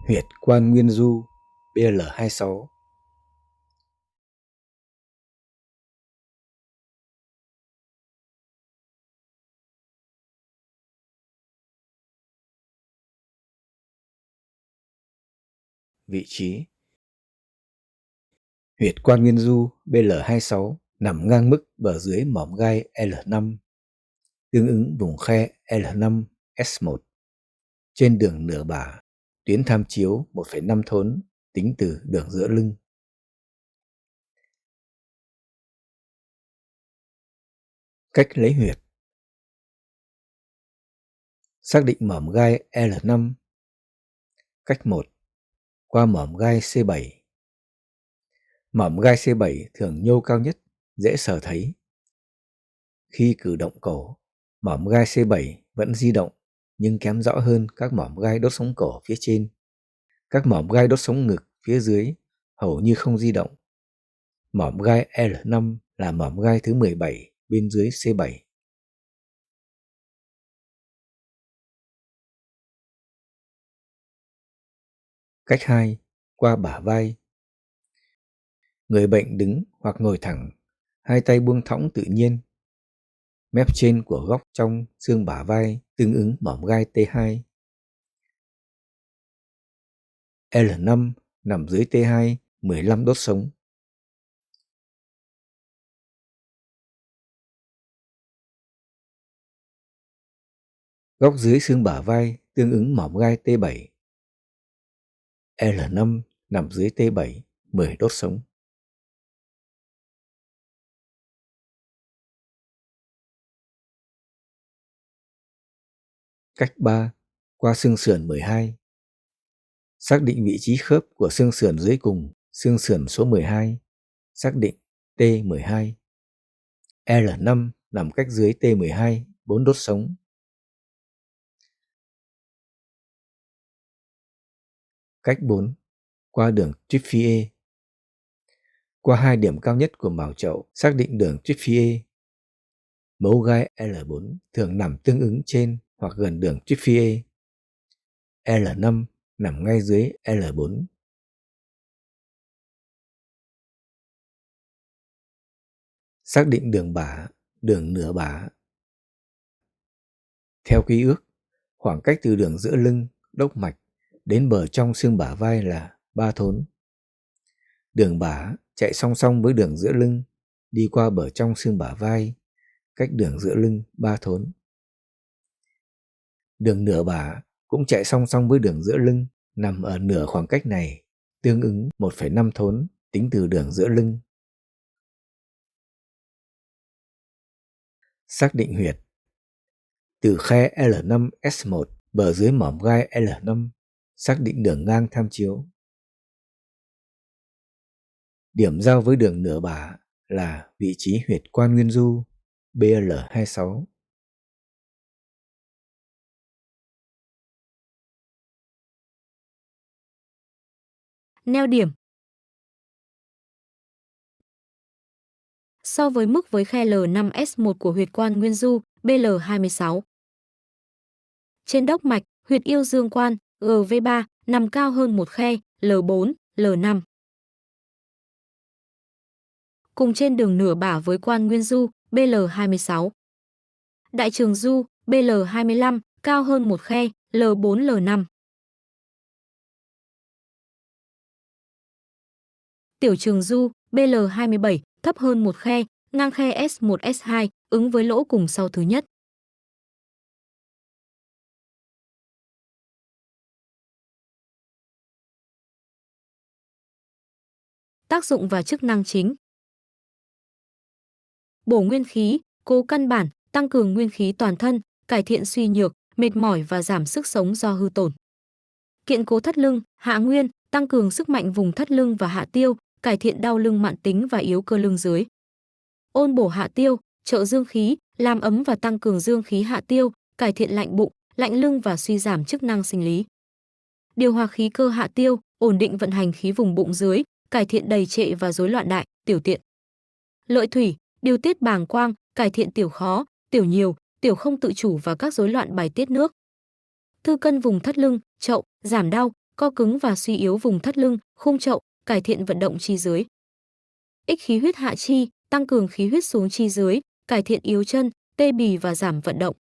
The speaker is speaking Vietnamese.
Huyệt Quan Nguyên Du BL26. Vị trí: Huyệt Quan Nguyên Du BL26 nằm ngang mức bờ dưới mỏm gai L5, tương ứng vùng khe L5-S1, trên đường nửa bả, tuyến tham chiếu 1,5 thốn tính từ đường giữa lưng. Cách lấy huyệt: xác định mỏm gai L5. Cách 1. Qua mỏm gai C7. Mỏm gai C7 thường nhô cao nhất, dễ sờ thấy. Khi cử động cổ, mỏm gai C7 vẫn di động nhưng kém rõ hơn các mỏm gai đốt sống cổ phía trên. Các mỏm gai đốt sống ngực phía dưới hầu như không di động. Mỏm gai L5 là mỏm gai thứ 17 bên dưới C7. Cách 2. Qua bả vai. Người bệnh đứng hoặc ngồi thẳng, hai tay buông thõng tự nhiên. Mép trên của góc trong xương bả vai tương ứng mỏm gai T2. L5 nằm dưới T2, 15 đốt sống. Góc dưới xương bả vai tương ứng mỏm gai T7. L5 nằm dưới T7, 10 đốt sống. Cách 3. Qua xương sườn 12. Xác định vị trí khớp của xương sườn dưới cùng, xương sườn số 12. Xác định T12. L5 nằm cách dưới T12, 4 đốt sống. Cách 4. Qua đường Triphie. Qua hai điểm cao nhất của mào chậu, xác định đường Triphie. Mấu gai L4 thường nằm tương ứng trên hoặc gần đường Triphie. L5 nằm ngay dưới L4. Xác định đường bả, đường nửa bả. Theo ký ước, khoảng cách từ đường giữa lưng, đốc mạch đến bờ trong xương bả vai là 3 thốn. Đường bả chạy song song với đường giữa lưng, đi qua bờ trong xương bả vai, cách đường giữa lưng 3 thốn. Đường nửa bả cũng chạy song song với đường giữa lưng, nằm ở nửa khoảng cách này, tương ứng 1,5 thốn tính từ đường giữa lưng. Xác định huyệt: từ khe L5-S1, bờ dưới mỏm gai L5, xác định đường ngang tham chiếu. Điểm giao với đường nửa bả là vị trí huyệt Quan Nguyên Du BL26. Neo điểm: so với mức với khe L5-S1 của huyệt Quan Nguyên Du BL26. Trên đốc mạch, huyệt Yêu Dương Quan GV3 nằm cao hơn một khe L4, L5. Cùng trên đường nửa bả với Quan Nguyên Du BL26. Đại Trường Du BL25 cao hơn một khe L4, L5. Tiểu Trường Du BL27 thấp hơn một khe, ngang khe S1, S2, ứng với lỗ cùng sau thứ nhất. Tác dụng và chức năng chính: bổ nguyên khí, cố căn bản, tăng cường nguyên khí toàn thân, cải thiện suy nhược, mệt mỏi và giảm sức sống do hư tổn. Kiện cố thắt lưng, hạ nguyên, tăng cường sức mạnh vùng thắt lưng và hạ tiêu, cải thiện đau lưng mãn tính và yếu cơ lưng dưới. Ôn bổ hạ tiêu, trợ dương khí, làm ấm và tăng cường dương khí hạ tiêu, cải thiện lạnh bụng, lạnh lưng và suy giảm chức năng sinh lý. Điều hòa khí cơ hạ tiêu, ổn định vận hành khí vùng bụng dưới, cải thiện đầy trệ và rối loạn đại, tiểu tiện. Lợi thủy, điều tiết bàng quang, cải thiện tiểu khó, tiểu nhiều, tiểu không tự chủ và các rối loạn bài tiết nước. Thư cân vùng thắt lưng, chậu, giảm đau, co cứng và suy yếu vùng thắt lưng, khung chậu, cải thiện vận động chi dưới. Ích khí huyết hạ chi, tăng cường khí huyết xuống chi dưới, cải thiện yếu chân, tê bì và giảm vận động.